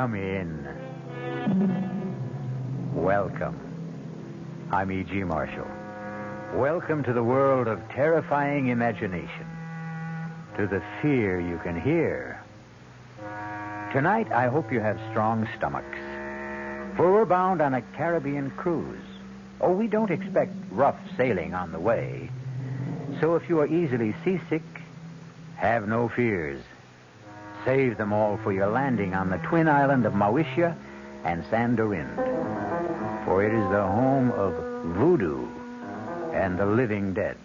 Come in. Welcome. I'm E.G. Marshall. Welcome to the world of terrifying imagination. To the fear you can hear. Tonight, I hope you have strong stomachs. For we're bound on a Caribbean cruise. Oh, we don't expect rough sailing on the way. So if you are easily seasick, have no fears. Save them all for your landing on the twin island of Mauritia and Sandorin. For it is the home of voodoo and the living dead.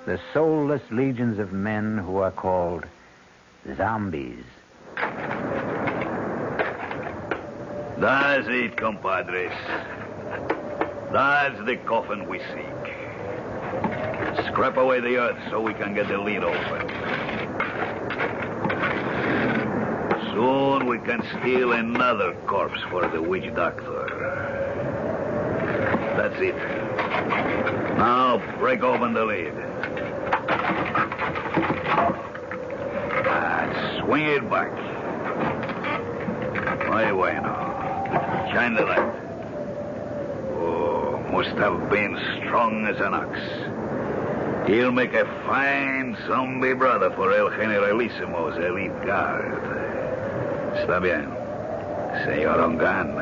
The soulless legions of men who are called zombies. That's it, compadres. That's the coffin we seek. Scrap away the earth so we can get the lid open. Soon we can steal another corpse for the witch doctor. That's it. Now break open the lid. And swing it back. Muy bueno. Shine the light. Oh, must have been strong as an ox. He'll make a fine zombie brother for El Generalissimo's elite guard. Está bien. Señor Ongan,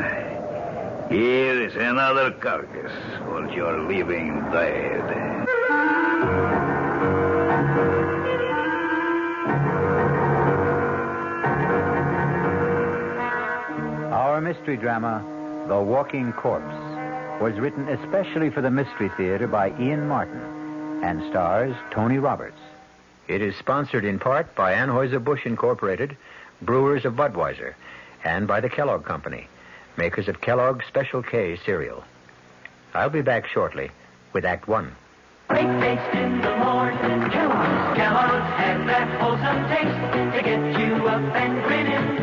here is another carcass for your living dead. Our mystery drama, The Walking Corpse, was written especially for the Mystery Theater by Ian Martin and stars Tony Roberts. It is sponsored in part by Anheuser-Busch Incorporated, brewers of Budweiser, and by the Kellogg Company, makers of Kellogg's Special K cereal. I'll be back shortly with Act One. Great taste in the morning. Kellogg's has that wholesome taste to get you up and grinning.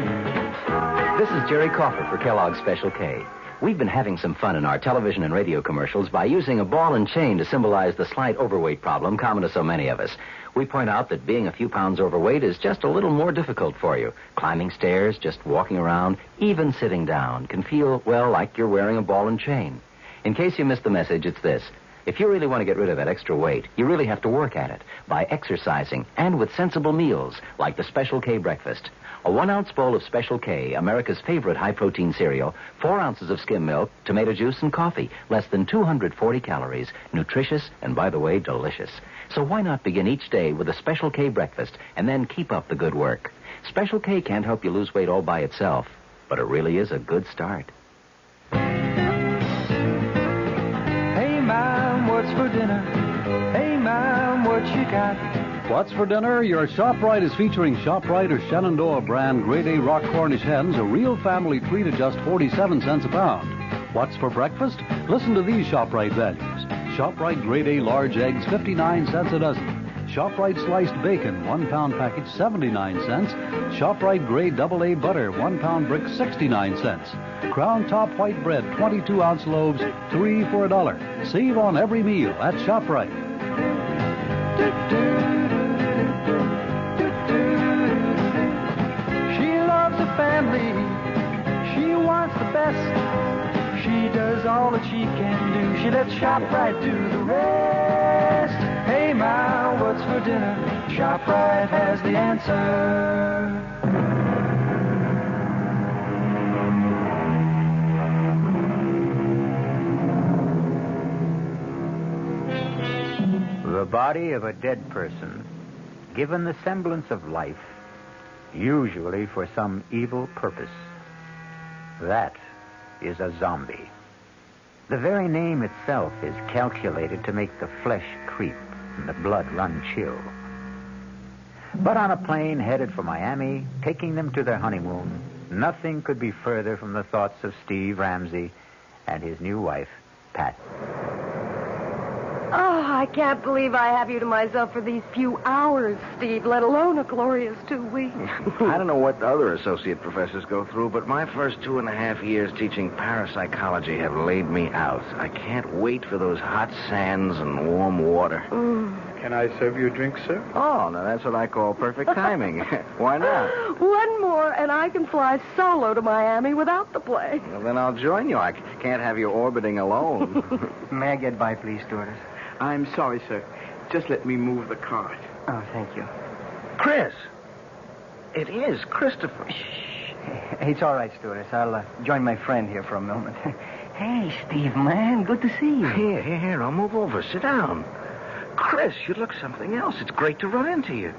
This is Jerry Coffer for Kellogg's Special K. We've been having some fun in our television and radio commercials by using a ball and chain to symbolize the slight overweight problem common to so many of us. We point out that being a few pounds overweight is just a little more difficult for you. Climbing stairs, just walking around, even sitting down can feel, well, like you're wearing a ball and chain. In case you missed the message, it's this. If you really want to get rid of that extra weight, you really have to work at it by exercising and with sensible meals like the Special K breakfast. A 1-ounce bowl of Special K, America's favorite high-protein cereal, 4 ounces of skim milk, tomato juice, and coffee. Less than 240 calories. Nutritious and, by the way, delicious. So why not begin each day with a Special K breakfast and then keep up the good work? Special K can't help you lose weight all by itself, but it really is a good start. Hey, Mom, what's for dinner? Hey, Mom, what you got? What's for dinner? Your ShopRite is featuring ShopRite or Shenandoah brand Grade A Rock Cornish hens, a real family treat at just 47 cents a pound. What's for breakfast? Listen to these ShopRite values. ShopRite Grade A large eggs, 59 cents a dozen. ShopRite sliced bacon, 1 pound package, 79 cents. ShopRite Grade AA butter, 1 pound brick, 69 cents. Crown Top white bread, 22-ounce loaves, 3 for $1. Save on every meal at ShopRite. Family, she wants the best. She does all that she can do. She lets ShopRite do the rest. Hey, Ma, what's for dinner? ShopRite has the answer. The body of a dead person, given the semblance of life, usually for some evil purpose. That is a zombie. The very name itself is calculated to make the flesh creep and the blood run chill. But on a plane headed for Miami, taking them to their honeymoon, nothing could be further from the thoughts of Steve Ramsey and his new wife, Pat. Oh, I can't believe I have you to myself for these few hours, Steve, let alone a glorious 2 weeks. I don't know what other associate professors go through, but my first 2.5 years teaching parapsychology have laid me out. I can't wait for those hot sands and warm water. Can I serve you a drink, sir? Oh, now that's what I call perfect timing. Why not? One more, and I can fly solo to Miami without the plane. Well, then I'll join you. I can't have you orbiting alone. May I get by, please, stewardess? I'm sorry, sir. Just let me move the cart. Oh, thank you. Chris! It is Christopher. It's all right, stewardess. I'll join my friend here for a moment. Hey, Steve, man. Good to see you. Here. I'll move over. Sit down. Chris, you look something else. It's great to run into you.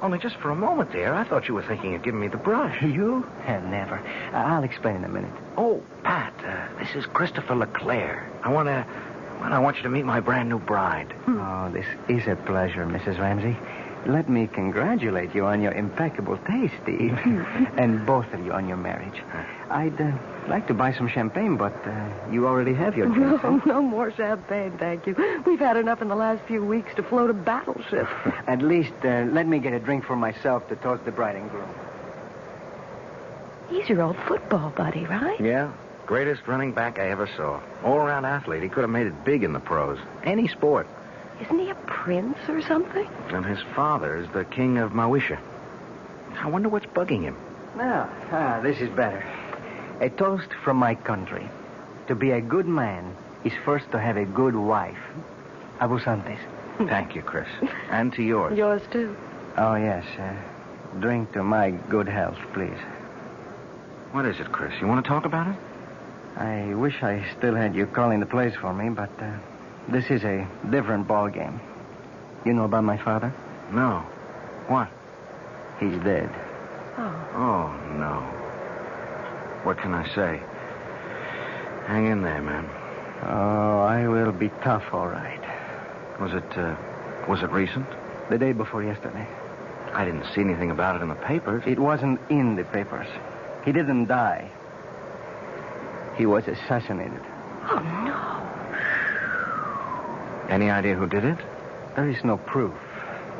Only just for a moment there, I thought you were thinking of giving me the brush. You? Never. I'll explain in a minute. Oh, Pat, this is Christopher LeClaire. I want you to meet my brand new bride. Oh, this is a pleasure, Mrs. Ramsey. Let me congratulate you on your impeccable taste, Steve. And both of you on your marriage. I'd like to buy some champagne, but you already have your drink. No more champagne, thank you. We've had enough in the last few weeks to float a battleship. At least let me get a drink for myself to toast the bride and groom. He's your old football buddy, right? Yeah. Greatest running back I ever saw. All-around athlete. He could have made it big in the pros. Any sport. Isn't he a prince or something? And his father is the king of Mawisha. I wonder what's bugging him. Now, this is better. A toast from my country. To be a good man is first to have a good wife. Abusantes. Thank you, Chris. And to yours. Yours, too. Oh, yes. Drink to my good health, please. What is it, Chris? You want to talk about it? I wish I still had you calling the plays for me, but this is a different ball game. You know about my father? No. What? He's dead. Oh, no. What can I say? Hang in there, man. Oh, I will be tough, all right. Was it recent? The day before yesterday. I didn't see anything about it in the papers. It wasn't in the papers. He didn't die. He was assassinated. Oh, no. Any idea who did it? There is no proof,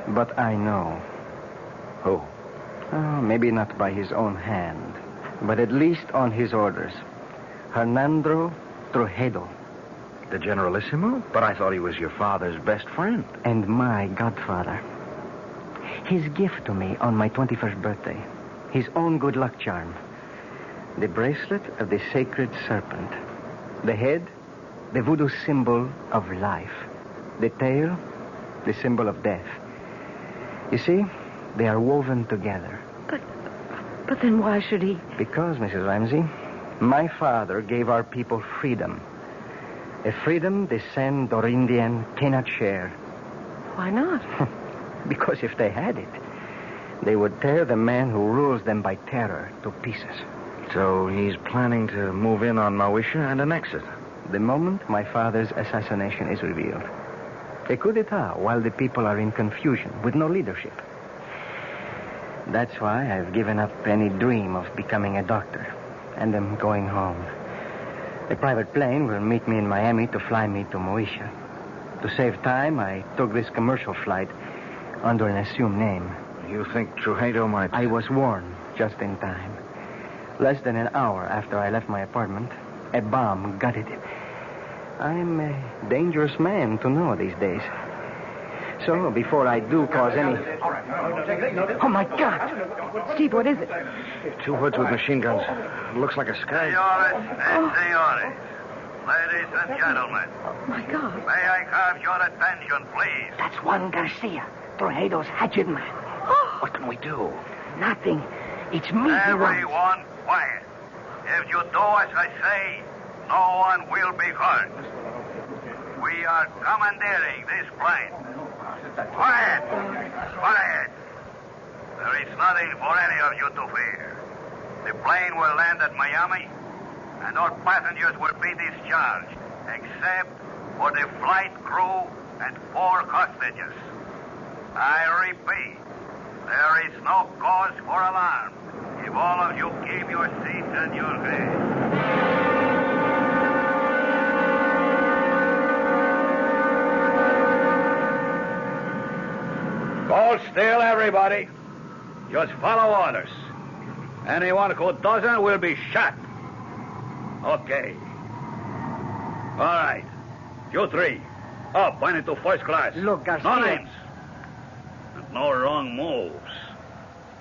but I know. Who? Oh, maybe not by his own hand, but at least on his orders. Hernando Trujillo. The Generalissimo? But I thought he was your father's best friend. And my godfather. His gift to me on my 21st birthday. His own good luck charm. The bracelet of the sacred serpent. The head, the voodoo symbol of life. The tail, the symbol of death. You see, they are woven together. But then why should he? Because, Mrs. Ramsey, my father gave our people freedom. A freedom the San Dorindian cannot share. Why not? Because if they had it, they would tear the man who rules them by terror to pieces. So he's planning to move in on Mawisha and annex it. The moment my father's assassination is revealed. A coup d'etat while the people are in confusion with no leadership. That's why I've given up any dream of becoming a doctor and am going home. A private plane will meet me in Miami to fly me to Mawisha. To save time, I took this commercial flight under an assumed name. You think Trujillo might... I was warned just in time. Less than an hour after I left my apartment, a bomb gutted it. I'm a dangerous man to know these days. So, before I do cause any... Oh, my God! Steve, what is it? Two hoods with machine guns. Looks like a sky. Senores. Ladies and gentlemen. Oh, my God. May I have your attention, please? That's Juan Garcia, Trujillo's hatchet man. Oh. What can we do? Nothing. It's me. Everyone quiet. If you do as I say, no one will be hurt. We are commandeering this plane. Quiet! Quiet! There is nothing for any of you to fear. The plane will land at Miami, and all passengers will be discharged, except for the flight crew and 4 hostages. I repeat, there is no cause for alarm if all of you keep your seats and your heads. Hold still, everybody. Just follow orders. Anyone who doesn't will be shot. Okay. All right. You 3. Up, point it to first class. Look, Garcia. No names. And no wrong moves.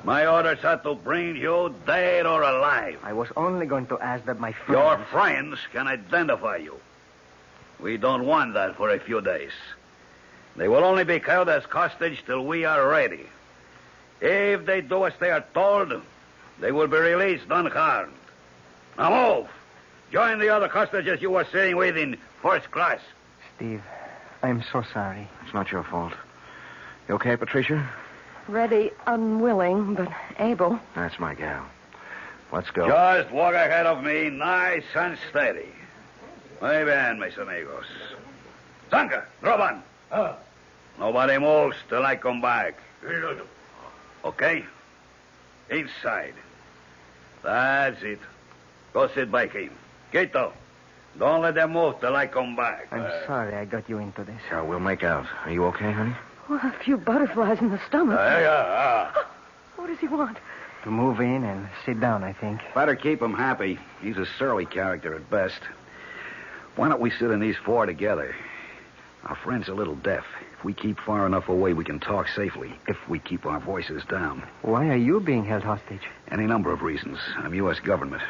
My orders are to bring you dead or alive. I was only going to ask that my friends... Your friends can identify you. We don't want that for a few days. They will only be held as hostage till we are ready. If they do as they are told, they will be released unharmed. Now move. Join the other hostages you were sitting with in first class. Steve, I'm so sorry. It's not your fault. You okay, Patricia? Ready, unwilling, but able. That's my gal. Let's go. Just walk ahead of me, nice and steady. Muy bien, mis amigos. Zanka, drop on. Nobody moves till I come back. Okay? Inside. That's it. Go sit by him. Quito, don't let them move till I come back. I'm sorry I got you into this. Yeah, we'll make out. Are you okay, honey? Well, a few butterflies in the stomach. Yeah. What does he want? To move in and sit down, I think. Better keep him happy. He's a surly character at best. Why don't we sit in these four together? Our friend's a little deaf. If we keep far enough away, we can talk safely, if we keep our voices down. Why are you being held hostage? Any number of reasons. I'm U.S. government.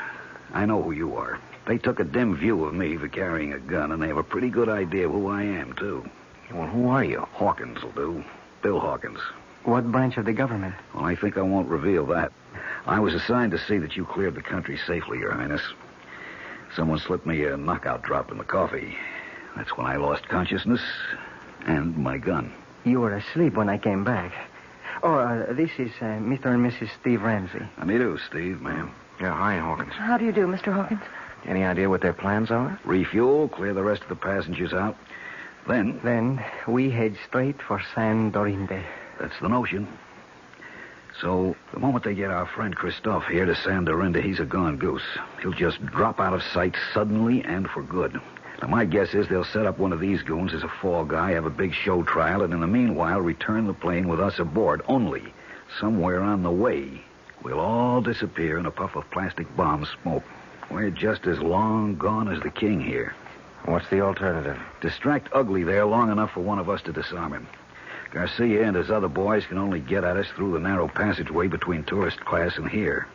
I know who you are. They took a dim view of me for carrying a gun, and they have a pretty good idea of who I am, too. Well, who are you? Hawkins will do. Bill Hawkins. What branch of the government? Well, I think I won't reveal that. I was assigned to see that you cleared the country safely, Your Highness. Someone slipped me a knockout drop in the coffee. That's when I lost consciousness and my gun. You were asleep when I came back. This is Mr. and Mrs. Steve Ramsey. How do you do, Steve, ma'am? Yeah, hi, Hawkins. How do you do, Mr. Hawkins? Any idea what their plans are? Refuel, clear the rest of the passengers out. Then we head straight for San Dorinde. That's the notion. So, the moment they get our friend Christophe here to San Dorinde, he's a gone goose. He'll just drop out of sight suddenly and for good. Now, my guess is they'll set up one of these goons as a fall guy, have a big show trial, and in the meanwhile return the plane with us aboard. Only, somewhere on the way, we'll all disappear in a puff of plastic bomb smoke. We're just as long gone as the king here. What's the alternative? Distract Ugly there long enough for one of us to disarm him. Garcia and his other boys can only get at us through the narrow passageway between tourist class and here.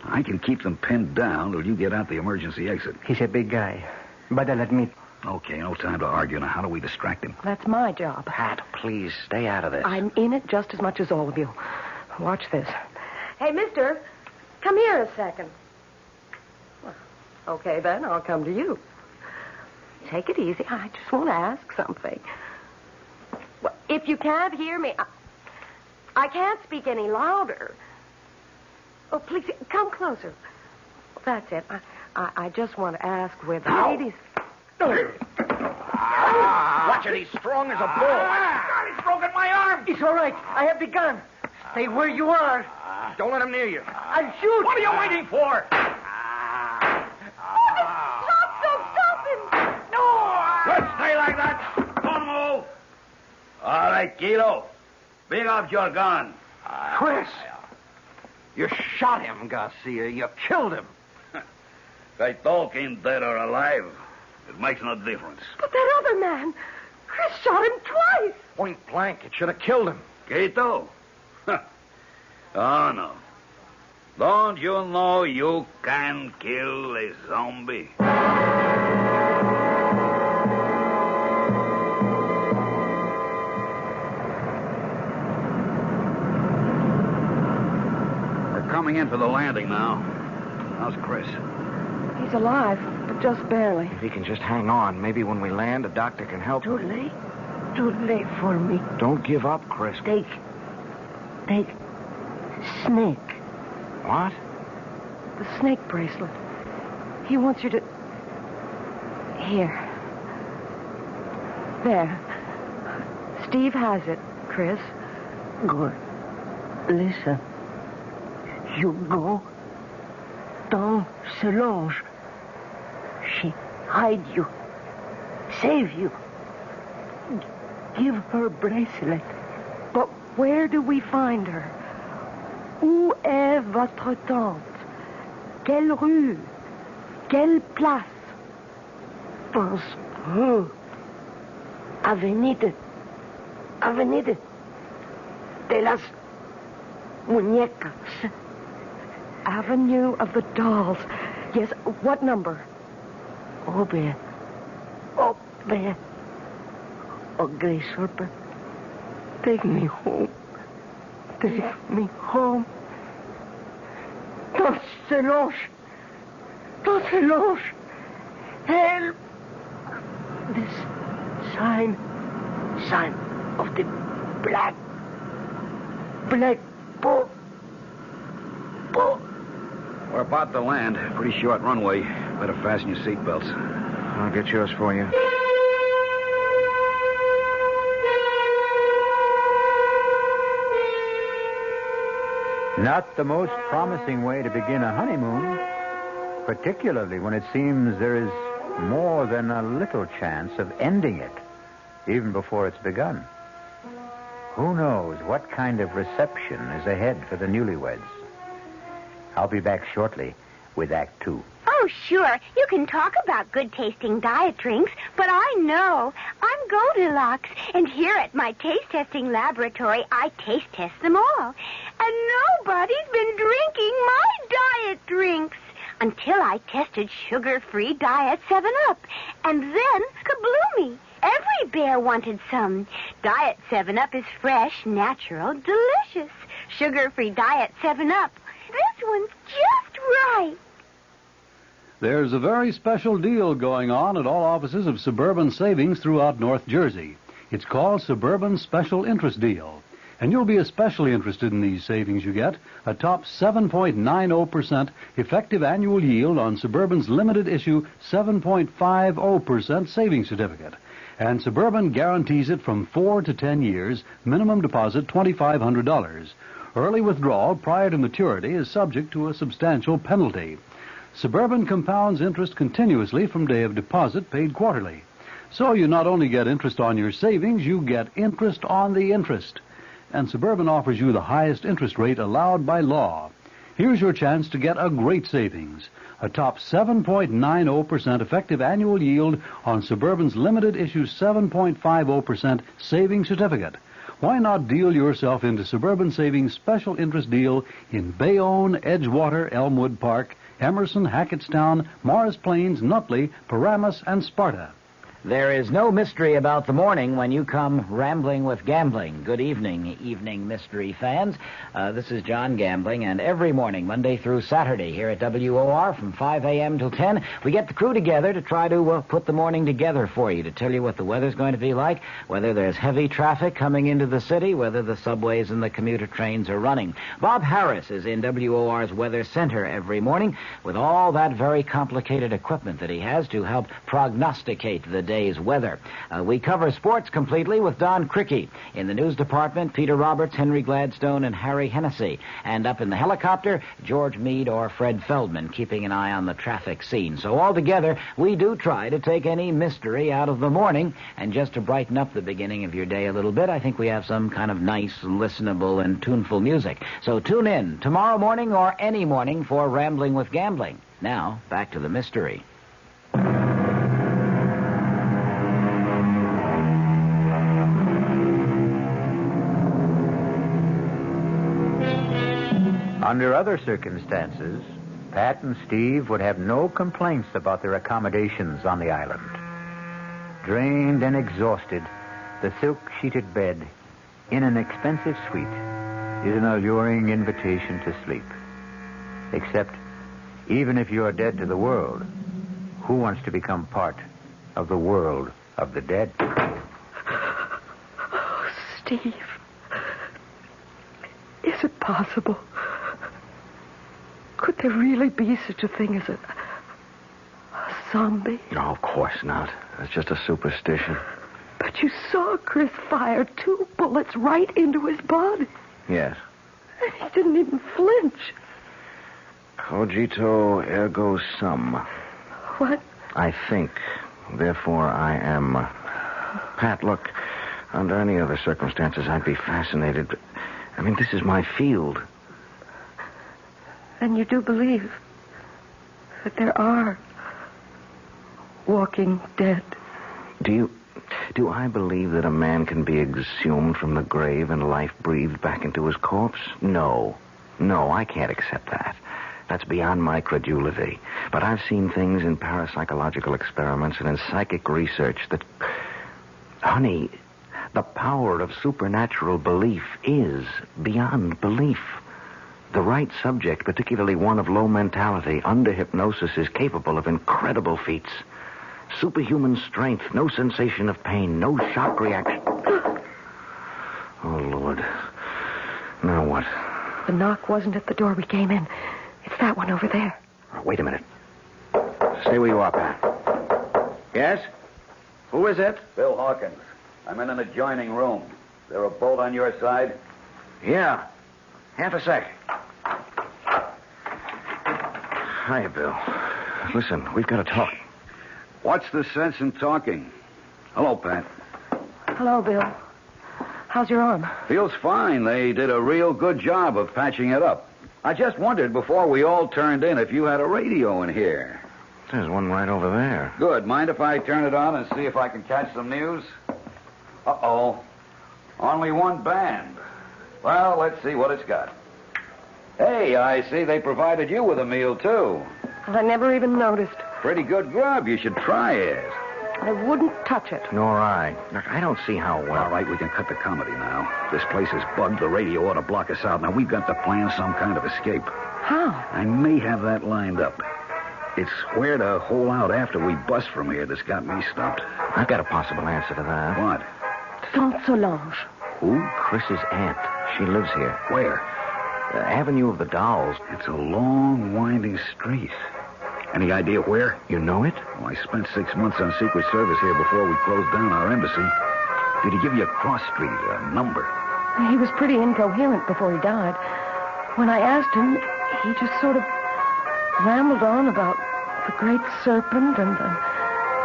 I can keep them pinned down till you get out the emergency exit. He's a big guy, but I'll admit... Okay, no time to argue. Now, how do we distract him? That's my job. Pat, please, stay out of this. I'm in it just as much as all of you. Watch this. Hey, mister, come here a second. Well, okay, then, I'll come to you. Take it easy. I just want to ask something. Well, if you can't hear me, I can't speak any louder. Oh, please, come closer. That's it. I just want to ask where the ladies... Watch it, he's strong as a bull. God, he's broken my arm. It's all right. I have the gun. Stay where you are. Don't let him near you. I'll shoot. What are you waiting for? Stop him! Let's stay like that. Don't move. All right, Kilo. Bring up your gun. Chris, you shot him, Garcia. You killed him. They talk him dead or alive. It makes no difference. But that other man, Chris shot him twice. Point blank. It should have killed him. Quito? Oh, no. Don't you know you can kill a zombie? We're coming in for the landing now. How's Chris? He's alive, but just barely. If he can just hang on, maybe when we land, a doctor can help Too him. late. Too late for me. Don't give up, Chris. Take Snake. What? The snake bracelet. He wants you to... Here. There. Steve has it, Chris. Good. Listen. You go. Don't Solange. She hide you. Save you. Give her bracelet. But where do we find her? Où est votre tante? Quelle rue? Quelle place? Pense peu. Avenida de las Muñecas. Avenue of the Dolls. Yes, what number? Oh, there. Oh, Grace Harper, take me home. Take me home. Don't se loge. Help. This sign of the black boat. We're about to land. Pretty short runway. Better fasten your seatbelts. I'll get yours for you. Not the most promising way to begin a honeymoon, particularly when it seems there is more than a little chance of ending it, even before it's begun. Who knows what kind of reception is ahead for the newlyweds? I'll be back shortly with Act Two. Oh, sure. You can talk about good-tasting diet drinks, but I know. I'm Goldilocks, and here at my taste-testing laboratory, I taste-test them all. And nobody's been drinking my diet drinks until I tested sugar-free Diet 7-Up. And then, kabloomy! Every bear wanted some. Diet 7-Up is fresh, natural, delicious. Sugar-free Diet 7-Up. This one's just right. There's a very special deal going on at all offices of Suburban Savings throughout North Jersey. It's called Suburban Special Interest Deal. And you'll be especially interested in these savings you get. A top 7.90% effective annual yield on Suburban's limited issue 7.50% savings certificate. And Suburban guarantees it from 4 to 10 years, minimum deposit $2,500. Early withdrawal prior to maturity is subject to a substantial penalty. Suburban compounds interest continuously from day of deposit paid quarterly. So you not only get interest on your savings, you get interest on the interest. And Suburban offers you the highest interest rate allowed by law. Here's your chance to get a great savings. A top 7.90% effective annual yield on Suburban's limited issue 7.50% savings certificate. Why not deal yourself into Suburban Savings Special Interest Deal in Bayonne, Edgewater, Elmwood Park, Emerson, Hackettstown, Morris Plains, Nutley, Paramus, and Sparta. There is no mystery about the morning when you come rambling with gambling. Good evening, evening mystery fans. This is John Gambling, and every morning, Monday through Saturday, here at WOR from 5 a.m. till 10, we get the crew together to try to put the morning together for you, to tell you what the weather's going to be like, whether there's heavy traffic coming into the city, whether the subways and the commuter trains are running. Bob Harris is in WOR's Weather Center every morning with all that very complicated equipment that he has to help prognosticate the day's weather. We cover sports completely with Don Cricky. In the news department, Peter Roberts, Henry Gladstone, and Harry Hennessy. And up in the helicopter, George Meade or Fred Feldman, keeping an eye on the traffic scene. So altogether, we do try to take any mystery out of the morning. And just to brighten up the beginning of your day a little bit, I think we have some kind of nice, listenable, and tuneful music. So tune in tomorrow morning or any morning for Rambling with Gambling. Now, back to the mystery. Under other circumstances, Pat and Steve would have no complaints about their accommodations on the island. Drained and exhausted, the silk-sheeted bed in an expensive suite is an alluring invitation to sleep. Except, even if you're dead to the world, who wants to become part of the world of the dead? Oh, Steve. Is it possible? Could there really be such a thing as a zombie? No, of course not. That's just a superstition. But you saw Chris fire 2 bullets right into his body. Yes. And he didn't even flinch. Cogito ergo sum. What? I think. Therefore, I am. Pat, look, under any other circumstances, I'd be fascinated. But, I mean, this is my field. And you do believe that there are walking dead? Do you... Do I believe that a man can be exhumed from the grave and life breathed back into his corpse? No. No, I can't accept that. That's beyond my credulity. But I've seen things in parapsychological experiments and in psychic research that... Honey, the power of supernatural belief is beyond belief. The right subject, particularly one of low mentality, under hypnosis, is capable of incredible feats. Superhuman strength, no sensation of pain, no shock reaction. Oh, Lord. Now what? The knock wasn't at the door we came in. It's that one over there. Oh, wait a minute. Stay where you are, Pat. Yes? Who is it? Bill Hawkins. I'm in an adjoining room. Is there a bolt on your side? Yeah. Half a sec. Hiya, Bill. Listen, we've got to talk. What's the sense in talking? Hello, Pat. Hello, Bill. How's your arm? Feels fine. They did a real good job of patching it up. I just wondered before we all turned in if you had a radio in here. There's one right over there. Good. Mind if I turn it on and see if I can catch some news? Uh-oh. Only one band. Well, let's see what it's got. Hey, I see they provided you with a meal, too. I never even noticed. Pretty good grub. You should try it. I wouldn't touch it. Nor I. Look, I don't see how well... All right, we can cut the comedy now. This place is bugged. The radio ought to block us out. Now, we've got to plan some kind of escape. How? I may have that lined up. It's where to hole out after we bust from here that's got me stumped. I've got a possible answer to that. What? Tante Solange. Who? Chris's aunt. She lives here. Where? The Avenue of the Dolls. It's a long, winding street. Any idea where? You know it? Well, I spent 6 months on Secret Service here before we closed down our embassy. Did he give you a cross street, a number? He was pretty incoherent before he died. When I asked him, he just sort of rambled on about the great serpent and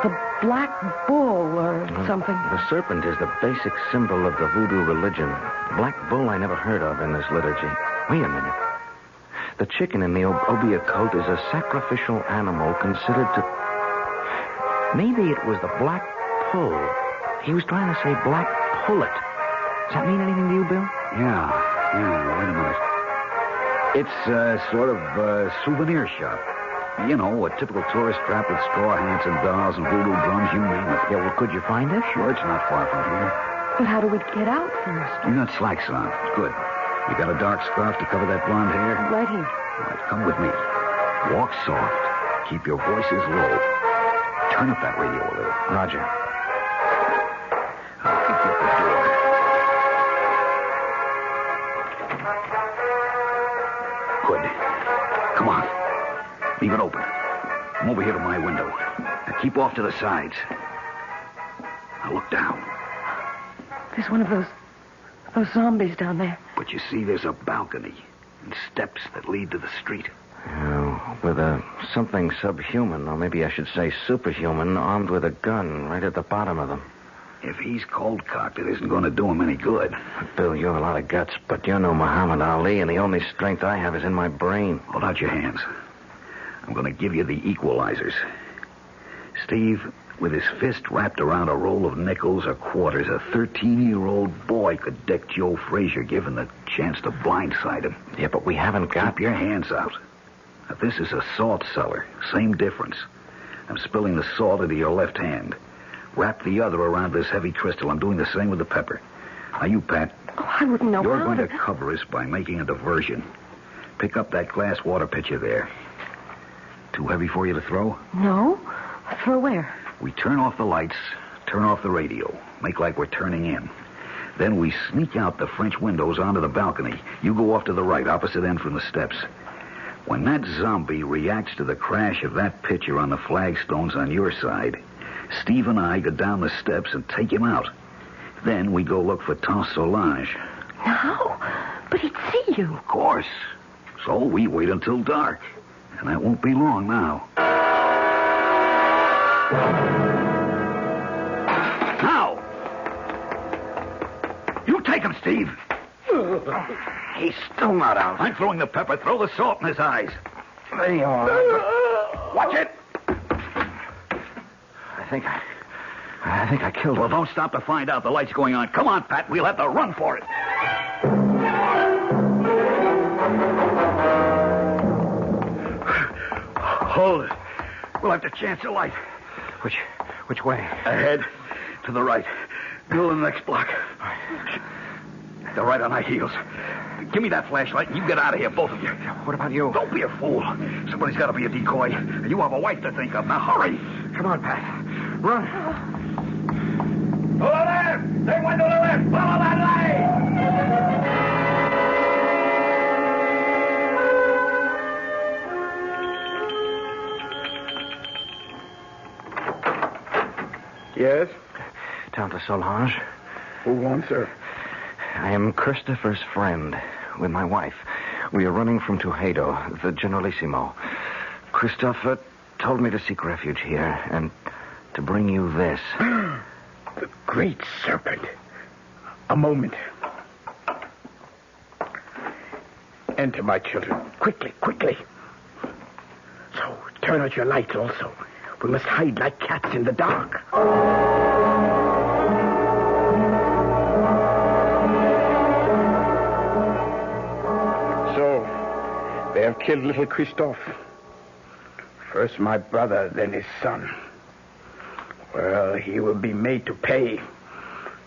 the black bull or something. The serpent is the basic symbol of the voodoo religion. Black bull I never heard of in this liturgy. Wait a minute. The chicken in the Obeah cult is a sacrificial animal considered to... Maybe it was the black pull. He was trying to say black pullet. Does that mean anything to you, Bill? Yeah, wait a minute. It's sort of a souvenir shop. You know, a typical tourist trap with straw hats and dolls and voodoo drums, you name it. Yeah, well, could you find it? Sure, it's not far from here. But how do we get out first? You got slacks on. Good. You got a dark scarf to cover that blonde hair? Right here. All right, come with me. Walk soft. Keep your voices low. Turn up that radio a little. Roger. I'll keep you at the door. Good. Come on. Leave it open. Come over here to my window. Now keep off to the sides. Now look down. There's one of those zombies down there. But you see, there's a balcony and steps that lead to the street. With something subhuman, or maybe I should say superhuman, armed with a gun right at the bottom of them. If he's cold-cocked, it isn't going to do him any good. Bill, you have a lot of guts, but you're no Muhammad Ali, and the only strength I have is in my brain. Hold out your hands. I'm going to give you the equalizers. Steve, with his fist wrapped around a roll of nickels or quarters, a 13-year-old boy could deck Joe Frazier, given the chance to blindside him. Yeah, but we haven't got... Keep your hands out. Now, this is a salt cellar. Same difference. I'm spilling the salt into your left hand. Wrap the other around this heavy crystal. I'm doing the same with the pepper. Now, you, Pat. Oh, I wouldn't know You're how going to cover us by making a diversion. Pick up that glass water pitcher there. Too heavy for you to throw? No. Throw where? We turn off the lights, turn off the radio, make like we're turning in. Then we sneak out the French windows onto the balcony. You go off to the right, opposite end from the steps. When that zombie reacts to the crash of that pitcher on the flagstones on your side, Steve and I go down the steps and take him out. Then we go look for Tante Solange. No, but he'd see you. Of course. So we wait until dark. And that won't be long now. Now! You take him, Steve. He's still not out. I'm throwing the pepper. Throw the salt in his eyes. There you are. Watch it. I think I think I killed him. Well, don't stop to find out. The light's going on. Come on, Pat. We'll have to run for it. Hold it. We'll have to chance a light. Which way? Ahead. To the right. Middle of the next block. They're right on our heels. Give me that flashlight and you get out of here, both of you. What about you? Don't be a fool. Somebody's got to be a decoy. You have a wife to think of. Now, hurry. Come on, Pat. Run. To the left! They went to the left! Follow that light! Yes? Tante Solange. Who wants her? I am Christopher's friend with my wife. We are running from Tuxedo, the Generalissimo. Christopher told me to seek refuge here and to bring you this. The great serpent. A moment. Enter, my children. Quickly, quickly. So, turn out your lights also. We must hide like cats in the dark. So, they have killed little Christophe. First my brother, then his son. Well, he will be made to pay.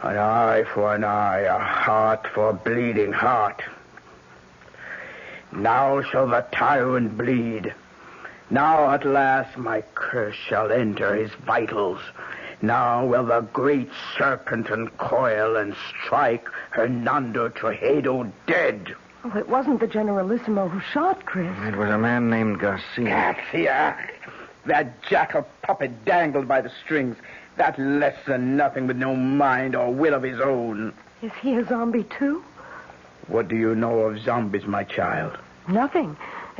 An eye for an eye, a heart for a bleeding heart. Now shall the tyrant bleed. Now at last my curse shall enter his vitals. Now will the great serpent uncoil and strike Hernando Tuxedo dead. Oh, it wasn't the Generalissimo who shot Chris. It was a man named Garcia. Garcia. That jackal puppet dangled by the strings. That less than nothing with no mind or will of his own. Is he a zombie, too? What do you know of zombies, my child? Nothing,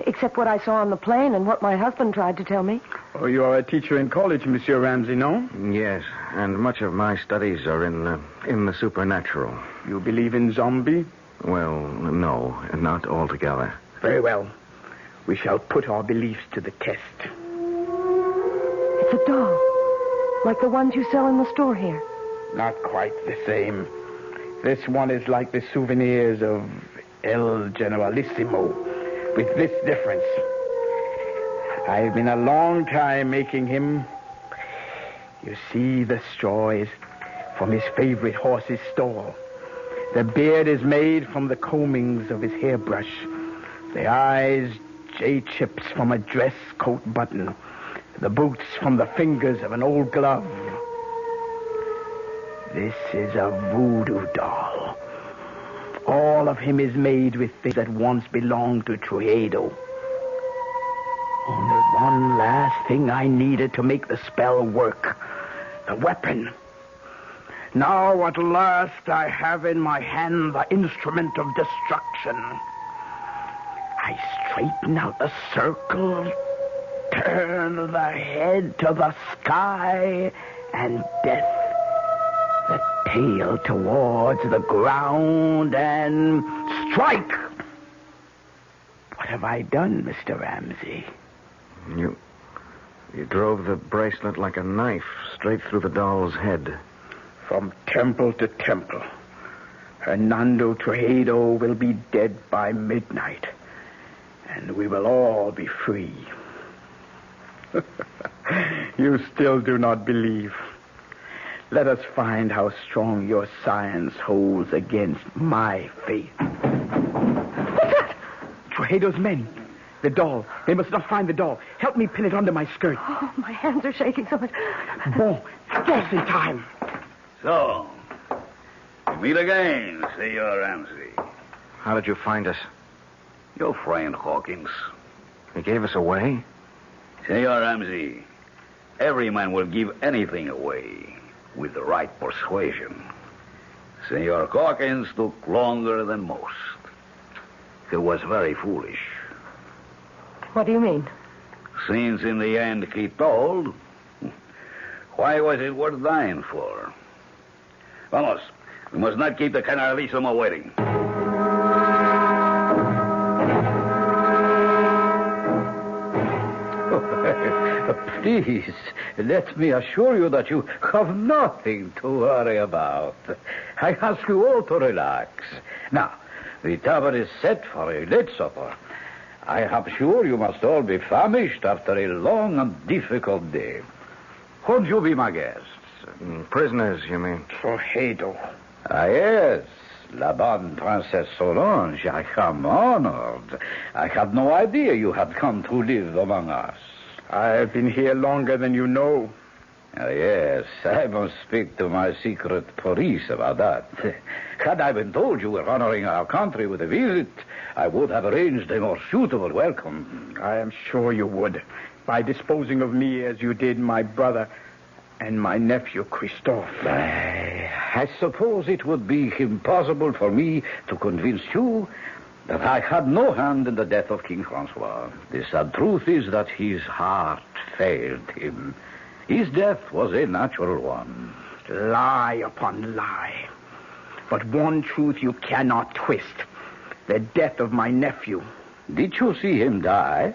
except what I saw on the plane and what my husband tried to tell me. Oh, you are a teacher in college, Monsieur Ramsey, no? Yes, and much of my studies are in the supernatural. You believe in zombie? Well, no, not altogether. Very well. We shall put our beliefs to the test. It's a doll, like the ones you sell in the store here. Not quite the same. This one is like the souvenirs of El Generalissimo, with this difference. I've been a long time making him. You see, the straw is from his favorite horse's stall. The beard is made from the combings of his hairbrush. The eyes, jade chips from a dress coat button. The boots from the fingers of an old glove. This is a voodoo doll. All of him is made with things that once belonged to Tuxedo. Only one last thing I needed to make the spell work. The weapon. Now at last I have in my hand the instrument of destruction. I straighten out the circle, turn the head to the sky, and death. The tail towards the ground, and strike! What have I done, Mr. Ramsey? You drove the bracelet like a knife straight through the doll's head. From temple to temple. Hernando Tuxedo will be dead by midnight. And we will all be free. You still do not believe. Let us find how strong your science holds against my faith. What's that? Tuxedo's men. The doll. They must not find the doll. Help me pin it under my skirt. Oh, my hands are shaking so much. Bon, just in time. So, we meet again, Senor Ramsey. How did you find us? Your friend Hawkins. He gave us away? Senor Ramsey, every man will give anything away with the right persuasion. Senor Hawkins took longer than most. He was very foolish. What do you mean? Since in the end he told, why was it worth dying for? Vamos, we must not keep the Generalissimo waiting. Please, let me assure you that you have nothing to worry about. I ask you all to relax. Now, the table is set for a late supper. I am sure you must all be famished after a long and difficult day. Won't you be my guests? Prisoners, you mean? Trujillo. Ah, yes. La bonne Princess Solange, I am honored. I had no idea you had come to live among us. I've been here longer than you know. Ah, yes, I must speak to my secret police about that. Had I been told you were honoring our country with a visit, I would have arranged a more suitable welcome. I am sure you would, by disposing of me as you did my brother and my nephew, Christophe. I suppose it would be impossible for me to convince you that I had no hand in the death of King Francois. The sad truth is that his heart failed him. His death was a natural one. Lie upon lie. But one truth you cannot twist. The death of my nephew. Did you see him die?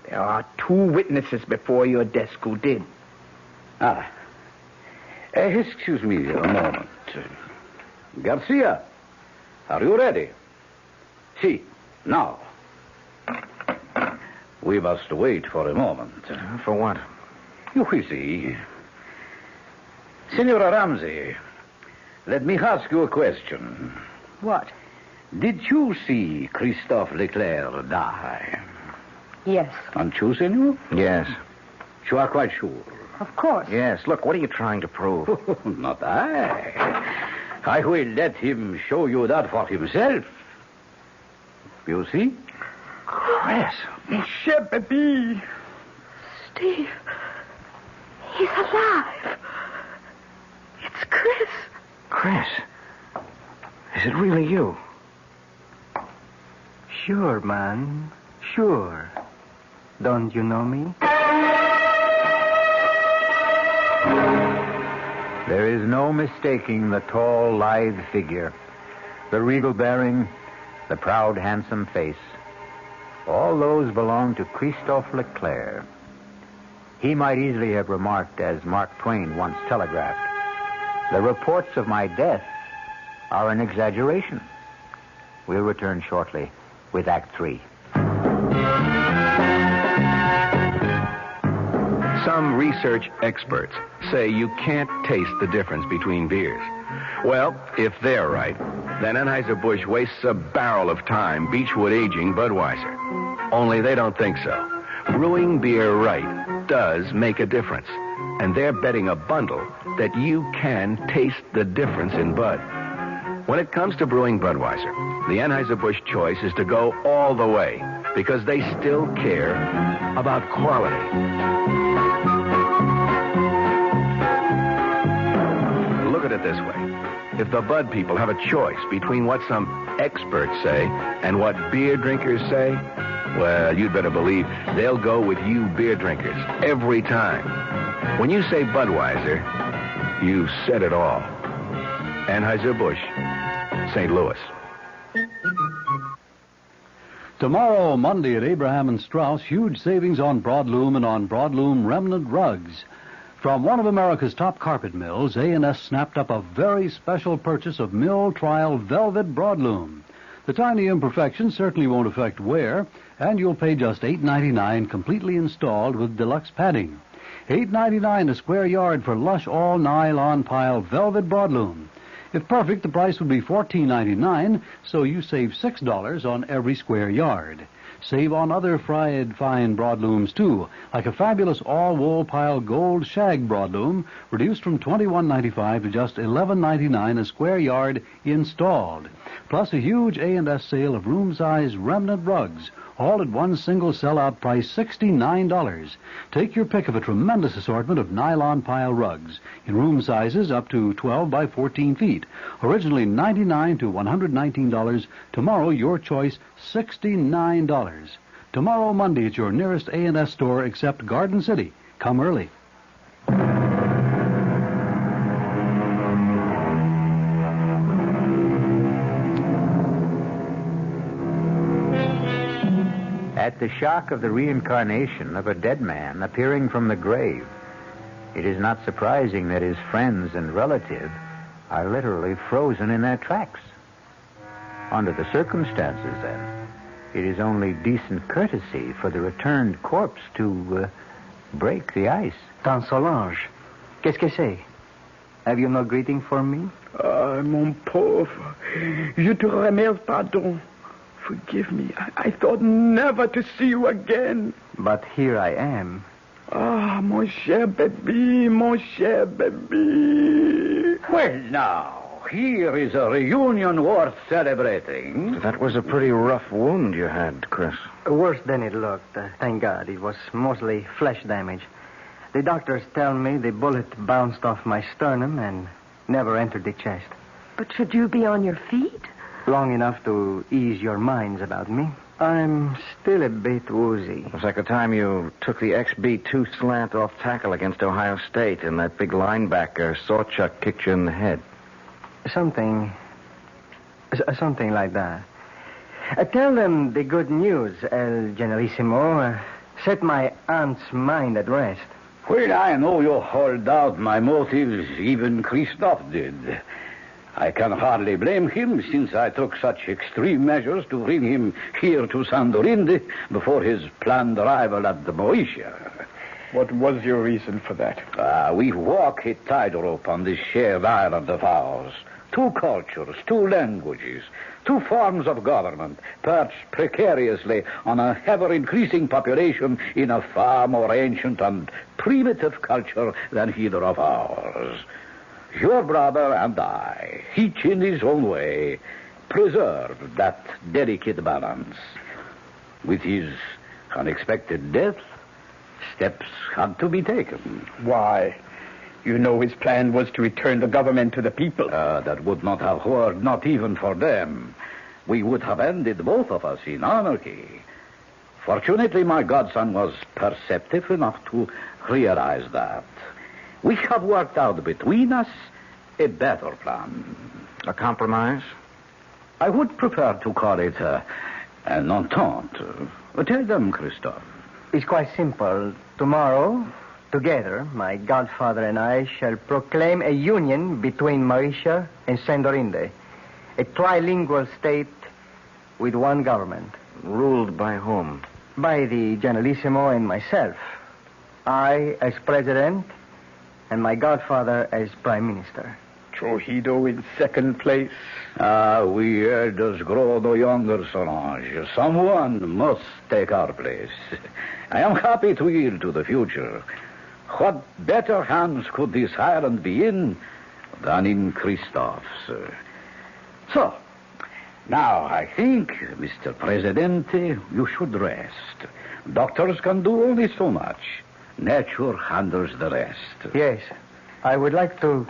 There are 2 witnesses before your desk who did. Excuse me a moment. Garcia, are you ready? See, now. We must wait for a moment. For what? You will see. Senora Ramsey, let me ask you a question. What? Did you see Christophe Leclerc die? Yes. And you, senor? Yes. You are quite sure? Of course. Yes. Look, what are you trying to prove? Not I. I will let him show you that for himself. You see? Chris. Monsieur Baby. Steve. He's alive. It's Chris. Chris. Is it really you? Sure, man. Sure. Don't you know me? There is no mistaking the tall, lithe figure, the regal bearing, the proud, handsome face. All those belong to Christophe Leclerc. He might easily have remarked, as Mark Twain once telegraphed, "The reports of my death are an exaggeration." We'll return shortly with Act 3. Some research experts say you can't taste the difference between beers. Well, if they're right, then Anheuser-Busch wastes a barrel of time Beechwood aging Budweiser. Only they don't think so. Brewing beer right does make a difference. And they're betting a bundle that you can taste the difference in Bud. When it comes to brewing Budweiser, the Anheuser-Busch choice is to go all the way because they still care about quality. Look at it this way. If the Bud people have a choice between what some experts say and what beer drinkers say, well, you'd better believe they'll go with you beer drinkers every time. When you say Budweiser, you said it all. Anheuser-Busch, St. Louis. Tomorrow, Monday at Abraham and Strauss, huge savings on broadloom and on broadloom remnant rugs. From one of America's top carpet mills, A&S snapped up a very special purchase of mill trial velvet broadloom. The tiny imperfections certainly won't affect wear, and you'll pay just $8.99 completely installed with deluxe padding. $8.99 a square yard for lush all-nylon pile velvet broadloom. If perfect, the price would be $14.99, so you save $6 on every square yard. Save on other fine broadlooms, too, like a fabulous all-wool pile gold shag broadloom, reduced from $21.95 to just $11.99 a square yard installed. Plus a huge A&S sale of room-size remnant rugs, all at one single sellout price, $69. Take your pick of a tremendous assortment of nylon pile rugs in room sizes up to 12 by 14 feet. Originally $99 to $119. Tomorrow, your choice, $69. Tomorrow, Monday, at your nearest A&S store except Garden City. Come early. At the shock of the reincarnation of a dead man appearing from the grave, it is not surprising that his friends and relatives are literally frozen in their tracks. Under the circumstances, then, it is only decent courtesy for the returned corpse to break the ice. Tante Solange, qu'est-ce que c'est? Have you no greeting for me? Ah, mon pauvre. Je te remercie, pardon. Forgive me. I thought never to see you again. But here I am. Ah, mon cher baby, mon cher baby. Well, now, here is a reunion worth celebrating. That was a pretty rough wound you had, Chris. Worse than it looked. Thank God. It was mostly flesh damage. The doctors tell me the bullet bounced off my sternum and never entered the chest. But should you be on your feet? Long enough to ease your minds about me. I'm still a bit woozy. It was like the time you took the XB2 slant off tackle against Ohio State and that big linebacker, Sawchuk, kicked you in the head. Something like that. Tell them the good news, El Generalissimo. Set my aunt's mind at rest. Well, I know you hold out my motives, even Christophe did. I can hardly blame him, since I took such extreme measures to bring him here to Sandorinde before his planned arrival at the Moesia. What was your reason for that? We walk a tightrope on this shared island of ours. 2 cultures, 2 languages, 2 forms of government, perched precariously on a ever-increasing population in a far more ancient and primitive culture than either of ours. Your brother and I, each in his own way, preserved that delicate balance. With his unexpected death, steps had to be taken. Why? You know his plan was to return the government to the people. That would not have worked, not even for them. We would have ended, both of us, in anarchy. Fortunately, my godson was perceptive enough to realize that. We have worked out between us a better plan. A compromise? I would prefer to call it an entente. Tell them, Christophe. It's quite simple. Tomorrow, together, my godfather and I shall proclaim a union between Mauritia and Sandorinde. A trilingual state with one government. Ruled by whom? By the Generalissimo and myself. I as president, and my godfather as prime minister. Trujillo in second place. We elders grow no younger, Solange. Someone must take our place. I am happy to yield to the future. What better hands could this island be in than in Christophe's? So, now I think, Mr. Presidente, you should rest. Doctors can do only so much. Nature handles the rest. Yes. I would like to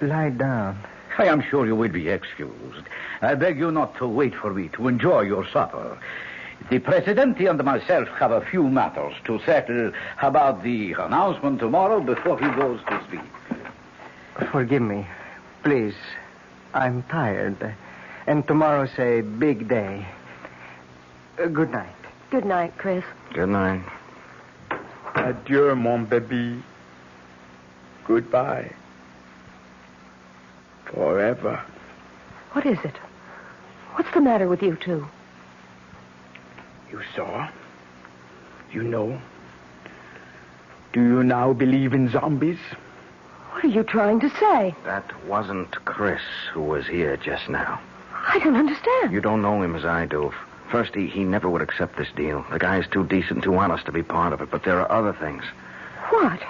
lie down. I am sure you will be excused. I beg you not to wait for me to enjoy your supper. The Presidente and myself have a few matters to settle about the announcement tomorrow before he goes to sleep. Forgive me. Please. I'm tired. And tomorrow's a big day. Good night. Good night, Chris. Good night. Adieu, mon baby. Goodbye. Forever. What is it? What's the matter with you two? You saw? You know? Do you now believe in zombies? What are you trying to say? That wasn't Chris who was here just now. I don't understand. You don't know him as I do. First, he never would accept this deal. The guy's too decent, too honest to be part of it. But there are other things. What?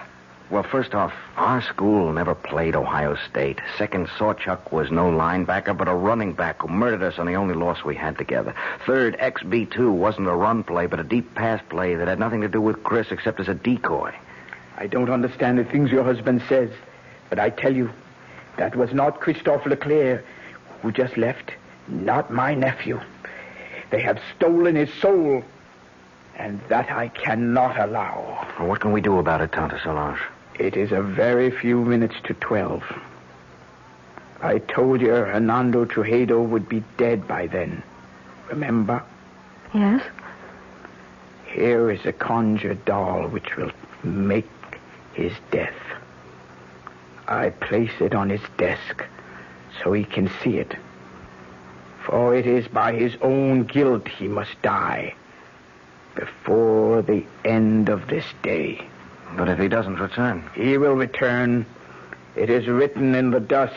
Well, first off, our school never played Ohio State. Second, Sawchuk was no linebacker, but a running back who murdered us on the only loss we had together. Third, XB2 wasn't a run play, but a deep pass play that had nothing to do with Chris except as a decoy. I don't understand the things your husband says, but I tell you, that was not Christophe Leclerc who just left. Not my nephew. They have stolen his soul, and that I cannot allow. Well, what can we do about it, Tante Solange? It is a very few minutes to 12. I told you Hernando Trujillo would be dead by then. Remember? Yes, Here is a conjured doll which will make his death. I place it on his desk so he can see it. For it is by his own guilt he must die before the end of this day. But if he doesn't return? He will return. It is written in the dust.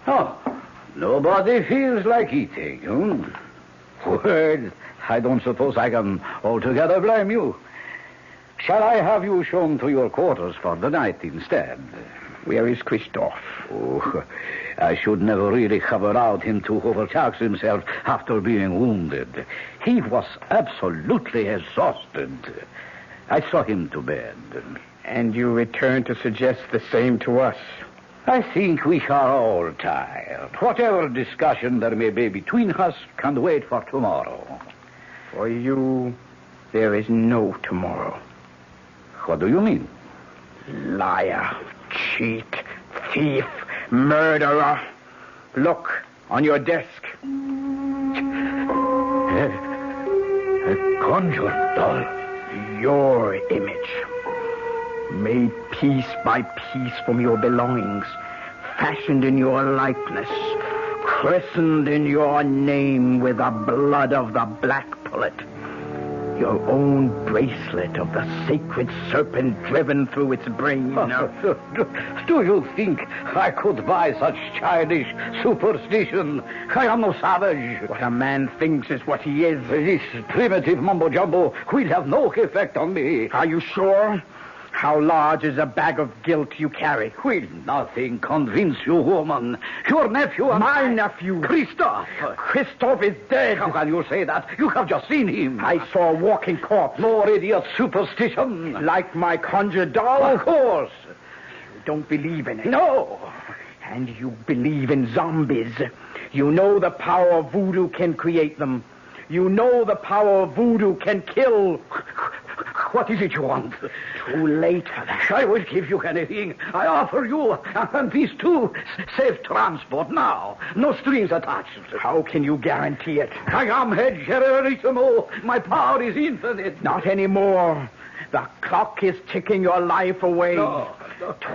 Oh, nobody feels like eating, Well, I don't suppose I can altogether blame you. Shall I have you shown to your quarters for the night instead? Where is Christoph? Oh, I should never really have allowed him to overtax himself after being wounded. He was absolutely exhausted. I saw him to bed. And you return to suggest the same to us? I think we are all tired. Whatever discussion there may be between us can wait for tomorrow. For you, there is no tomorrow. What do you mean? Liar, cheat, thief, murderer. Look, on your desk. A conjured doll. Your image. Made piece by piece from your belongings. Fashioned in your likeness. Christened in your name with the blood of the black pullet. Your own bracelet of the sacred serpent driven through its brain. Do you think I could buy such childish superstition? I am no savage. What a man thinks is what he is. This primitive mumbo-jumbo will have no effect on me. Are you sure? How large is a bag of guilt you carry? Will nothing convince you, woman? Your nephew and My nephew. Christoph. Christoph is dead. How can you say that? You have just seen him. I saw a walking corpse. More idiot superstition. Like my conjured doll? Of course. You don't believe in it. No. And you believe in zombies. You know the power of voodoo can create them. You know the power of voodoo can kill. What is it you want? Too late for that. I will give you anything. I offer you, and these two, safe transport now. No strings attached. How can you guarantee it? I am head generalissimo. My power is infinite. Not anymore. The clock is ticking your life away. No.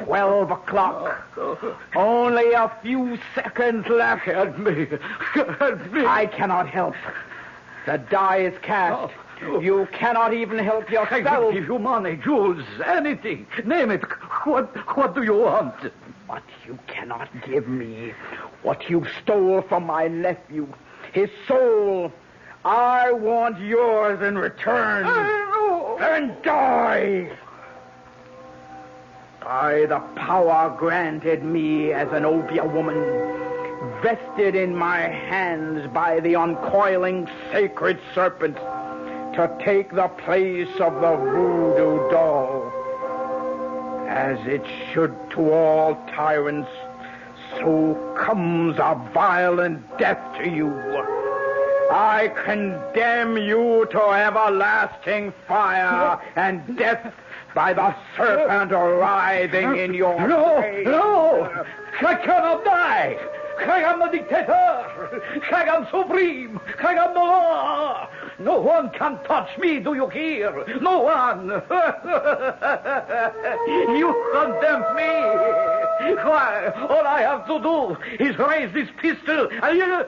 12 o'clock. No. Only a few seconds left. Help me. Help me. I cannot help. The die is cast. No. You cannot even help yourself. I will give you money, jewels, anything. Name it. What do you want? But you cannot give me what you stole from my nephew. His soul. I want yours in return. Then die. By the power granted me as an Obeah woman, vested in my hands by the uncoiling sacred serpent, to take the place of the voodoo doll. As it should to all tyrants, so comes a violent death to you. I condemn you to everlasting fire and death by the serpent writhing in your grave. No! I cannot die! I am the dictator! I am supreme! I am the law! No one can touch me, do you hear? No one! You condemn me! Why, all I have to do is raise this pistol and you...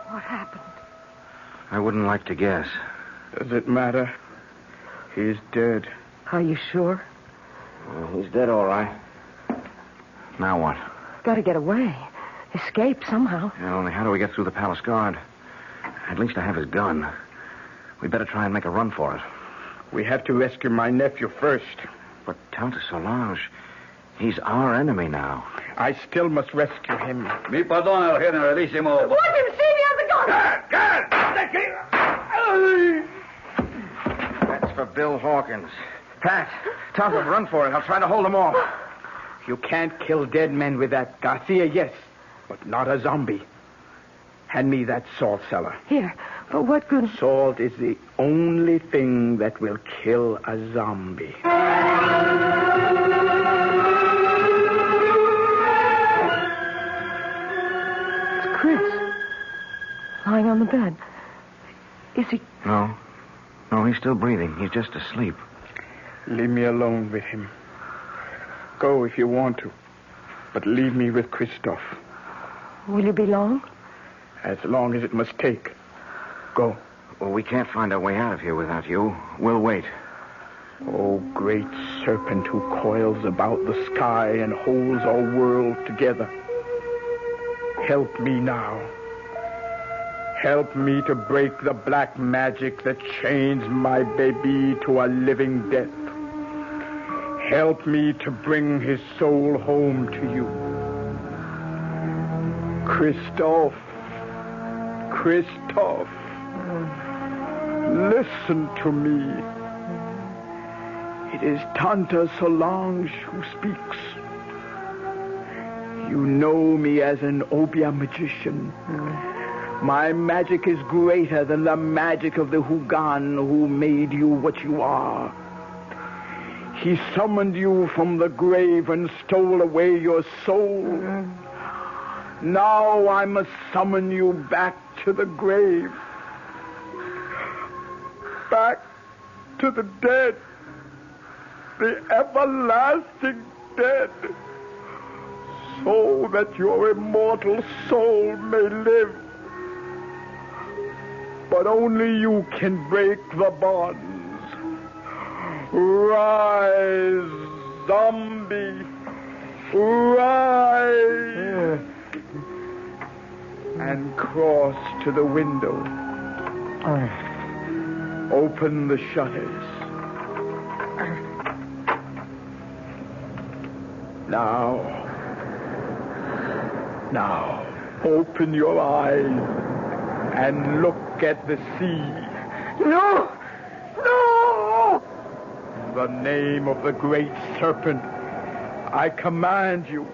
What happened? I wouldn't like to guess. Does it matter? He's dead. Are you sure? Well, he's dead, all right. Now what? Got to get away. Escape somehow. Yeah, only how do we get through the palace guard? At least I have his gun. We better try and make a run for it. We have to rescue my nephew first. But Countess Solange, he's our enemy now. I still must rescue him. Mi perdona, generalissimo. Let him see me on the gun! That's for Bill Hawkins. Pat, tell him run for it. I'll try to hold them off. You can't kill dead men with that. Garcia, yes, but not a zombie. Hand me that salt cellar. Here, but what good... Salt is the only thing that will kill a zombie. on the bed. Is he... No. No, he's still breathing. He's just asleep. Leave me alone with him. Go if you want to, but leave me with Christophe. Will you be long? As long as it must take. Go. Well, we can't find our way out of here without you. We'll wait. Oh, great serpent who coils about the sky and holds our world together. Help me now. Help me to break the black magic that chains my baby to a living death. Help me to bring his soul home to you. Christophe. Christophe. Listen to me. It is Tante Solange who speaks. You know me as an Obeah magician. My magic is greater than the magic of the Hugan who made you what you are. He summoned you from the grave and stole away your soul. Now I must summon you back to the grave. Back to the dead. The everlasting dead. So that your immortal soul may live. But only you can break the bonds. Rise, zombie. Rise. And cross to the window. Open the shutters. Now, open your eyes and look at the sea. No! No! In the name of the great serpent, I command you,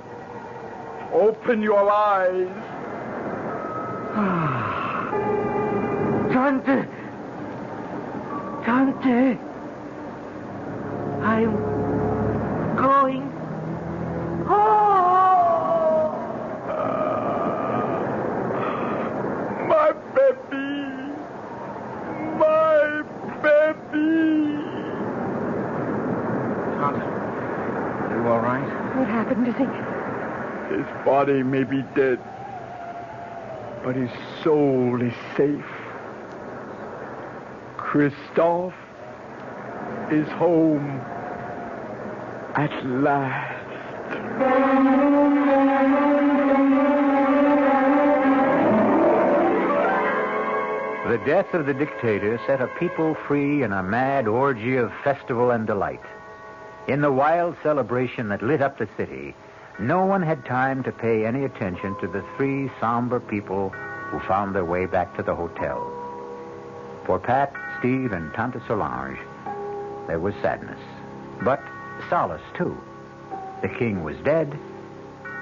open your eyes. Tante! Tante! I'm going home! My baby! My baby! Tante, you all right? What happened, do you think? His body may be dead, but his soul is safe. Christophe is home at last. The death of the dictator set a people free in a mad orgy of festival and delight. In the wild celebration that lit up the city, no one had time to pay any attention to the three somber people who found their way back to the hotel. For Pat, Steve, and Tante Solange, there was sadness, but solace, too. The king was dead,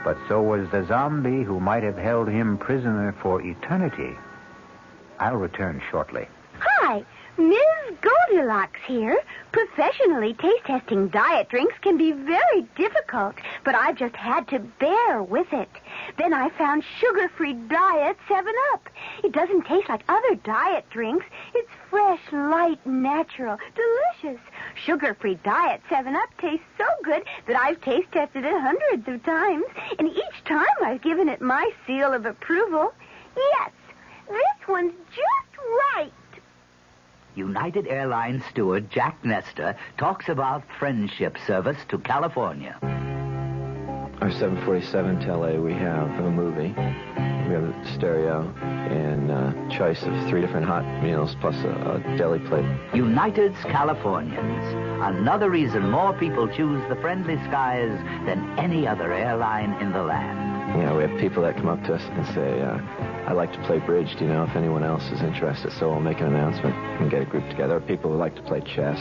but so was the zombie who might have held him prisoner for eternity. I'll return shortly. Hi, Ms. Goldilocks here. Professionally taste-testing diet drinks can be very difficult, but I just had to bear with it. Then I found sugar-free Diet 7-Up. It doesn't taste like other diet drinks. It's fresh, light, natural, delicious. Sugar-free Diet 7-Up tastes so good that I've taste-tested it hundreds of times, and each time I've given it my seal of approval. Yes, this one's just right. United Airlines steward Jack Nestor talks about friendship service to California. Our 747 to L.A., we have a movie. We have a stereo and a choice of 3 different hot meals plus a deli plate. United's Californians. Another reason more people choose the friendly skies than any other airline in the land. Yeah, we have people that come up to us and say, I like to play bridge. Do you know if anyone else is interested? So we'll make an announcement and get a group together. People who like to play chess.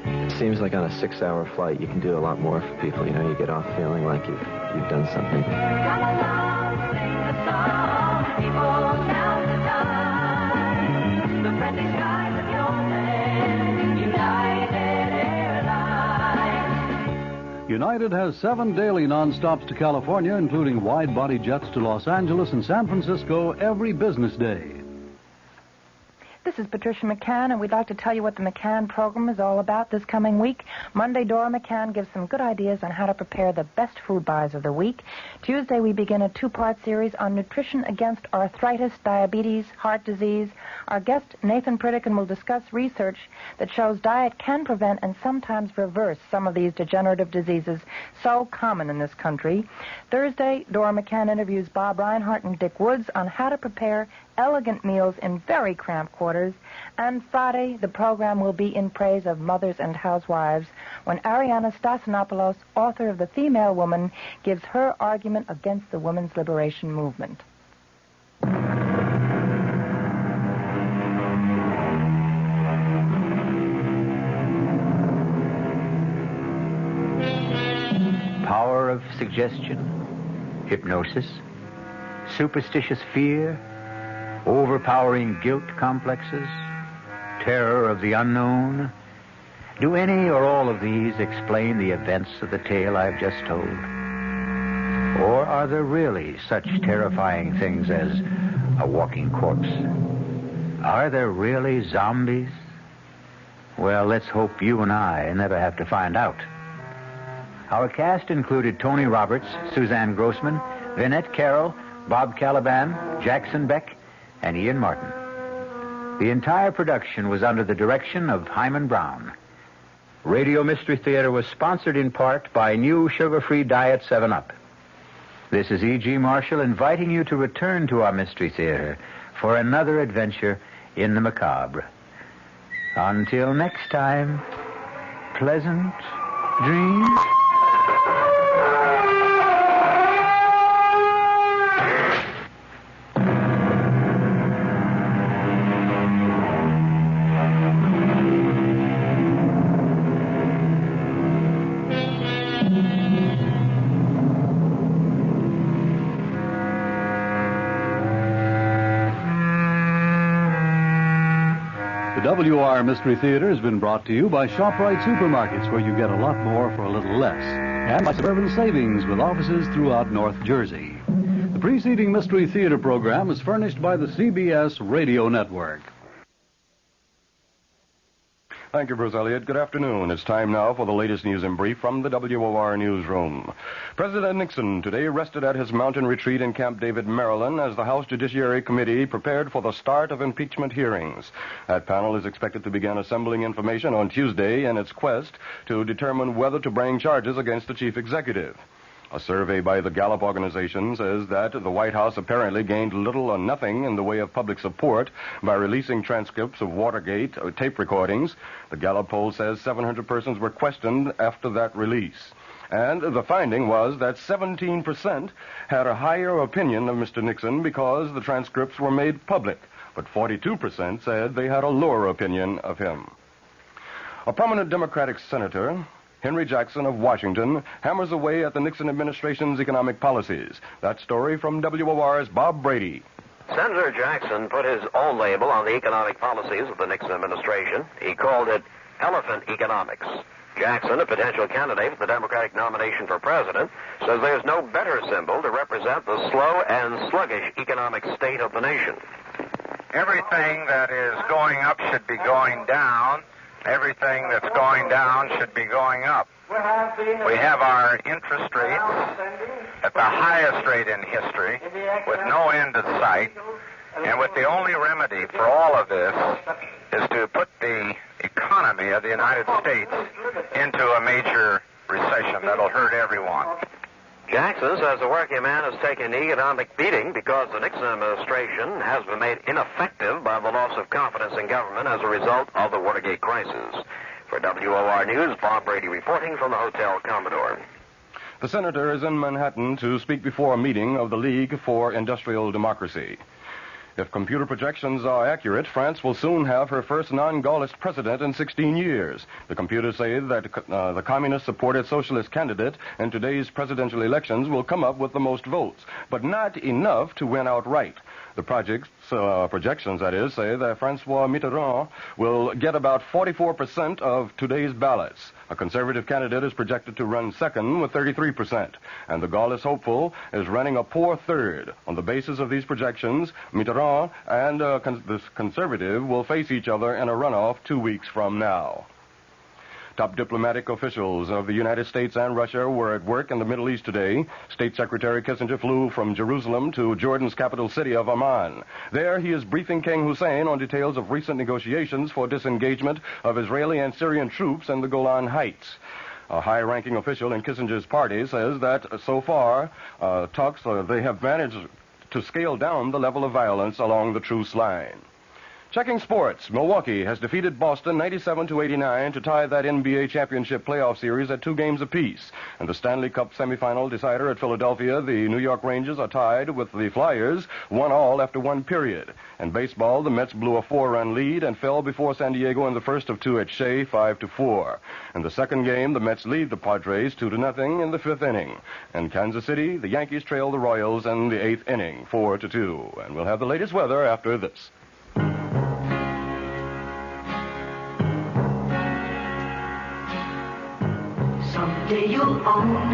It seems like on a 6-hour flight, you can do a lot more for people. You know, you get off feeling like you've done something. Come along, sing a song, people, now's the time. The friendly skies of your land, United Airlines. United has 7 daily non-stops to California, including wide-body jets to Los Angeles and San Francisco every business day. This is Patricia McCann, and we'd like to tell you what the McCann program is all about this coming week. Monday, Dora McCann gives some good ideas on how to prepare the best food buys of the week. Tuesday, we begin a two-part series on nutrition against arthritis, diabetes, heart disease. Our guest, Nathan Pritikin, will discuss research that shows diet can prevent and sometimes reverse some of these degenerative diseases so common in this country. Thursday, Dora McCann interviews Bob Reinhart and Dick Woods on how to prepare elegant meals in very cramped quarters. And Friday, the program will be in praise of mothers and housewives when Ariana Stasinopoulos, author of The Female Woman, gives her argument against the women's liberation movement. Power of suggestion, hypnosis, superstitious fear, overpowering guilt complexes, terror of the unknown. Do any or all of these explain the events of the tale I've just told? Or are there really such terrifying things as a walking corpse? Are there really zombies? Well, let's hope you and I never have to find out. Our cast included Tony Roberts, Suzanne Grossman, Vinette Carroll, Bob Caliban, Jackson Beck, and Ian Martin. The entire production was under the direction of Hyman Brown. Radio Mystery Theater was sponsored in part by new sugar-free Diet 7-Up. This is E.G. Marshall inviting you to return to our Mystery Theater for another adventure in the macabre. Until next time, pleasant dreams. WR Mystery Theater has been brought to you by ShopRite Supermarkets, where you get a lot more for a little less, and by Suburban Savings with offices throughout North Jersey. The preceding Mystery Theater program is furnished by the CBS Radio Network. Thank you, Bruce Elliott. Good afternoon. It's time now for the latest news in brief from the WOR newsroom. President Nixon today rested at his mountain retreat in Camp David, Maryland, as the House Judiciary Committee prepared for the start of impeachment hearings. That panel is expected to begin assembling information on Tuesday in its quest to determine whether to bring charges against the chief executive. A survey by the Gallup organization says that the White House apparently gained little or nothing in the way of public support by releasing transcripts of Watergate tape recordings. The Gallup poll says 700 persons were questioned after that release. And the finding was that 17% had a higher opinion of Mr. Nixon because the transcripts were made public, but 42% said they had a lower opinion of him. A prominent Democratic senator, Henry Jackson of Washington, hammers away at the Nixon administration's economic policies. That story from WOR's Bob Brady. Senator Jackson put his own label on the economic policies of the Nixon administration. He called it elephant economics. Jackson, a potential candidate for the Democratic nomination for president, says there's no better symbol to represent the slow and sluggish economic state of the nation. Everything that is going up should be going down. Everything that's going down should be going up. We have our interest rates at the highest rate in history, with no end in sight, and with the only remedy for all of this is to put the economy of the United States into a major recession that'll hurt everyone. Jackson says the working man has taken an economic beating because the Nixon administration has been made ineffective by the loss of confidence in government as a result of the Watergate crisis. For WOR News, Bob Brady reporting from the Hotel Commodore. The senator is in Manhattan to speak before a meeting of the League for Industrial Democracy. If computer projections are accurate, France will soon have her first non-Gaullist president in 16 years. The computers say that the communist-supported socialist candidate in today's presidential elections will come up with the most votes, but not enough to win outright. The projections, that is, say that Francois Mitterrand will get about 44% of today's ballots. A conservative candidate is projected to run second with 33%. And the Gaullist hopeful is running a poor third. On the basis of these projections, Mitterrand and the conservative will face each other in a runoff 2 weeks from now. Top diplomatic officials of the United States and Russia were at work in the Middle East today. State Secretary Kissinger flew from Jerusalem to Jordan's capital city of Amman. There, he is briefing King Hussein on details of recent negotiations for disengagement of Israeli and Syrian troops in the Golan Heights. A high-ranking official in Kissinger's party says that so far, they have managed to scale down the level of violence along the truce line. Checking sports, Milwaukee has defeated Boston 97-89 to tie that NBA championship playoff series at 2 games apiece. And the Stanley Cup semifinal decider at Philadelphia, the New York Rangers are tied with the Flyers, 1-1 after 1 period. In baseball, the Mets blew a 4-run lead and fell before San Diego in the first of 2 at Shea, 5-4. In the second game, the Mets lead the Padres 2-0 in the 5th inning. In Kansas City, the Yankees trail the Royals in the 8th inning, 4-2. And we'll have the latest weather after this. Someday you'll own,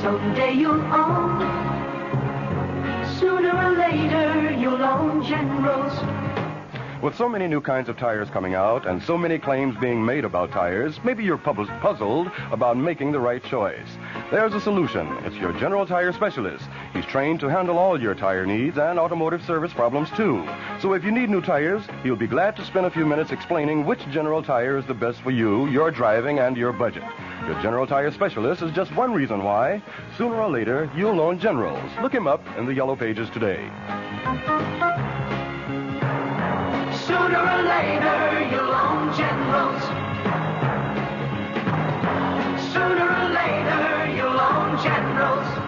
someday you'll own, sooner or later you'll own Generals. With so many new kinds of tires coming out and so many claims being made about tires, maybe you're puzzled about making the right choice. There's a solution. It's your General Tire specialist. He's trained to handle all your tire needs and automotive service problems, too. So if you need new tires, he'll be glad to spend a few minutes explaining which General Tire is the best for you, your driving, and your budget. Your General Tire specialist is just one reason why, sooner or later, you'll own Generals. Look him up in the Yellow Pages today. Sooner or later you'll own Generals. Sooner or later you'll own Generals.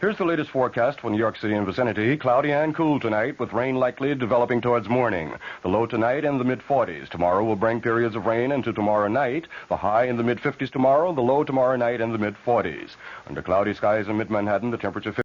Here's the latest forecast for New York City and vicinity. Cloudy and cool tonight with rain likely developing towards morning. The low tonight in the mid-40s. Tomorrow will bring periods of rain into tomorrow night. The high in the mid-50s tomorrow. The low tomorrow night in the mid-40s. Under cloudy skies in mid-Manhattan, the temperature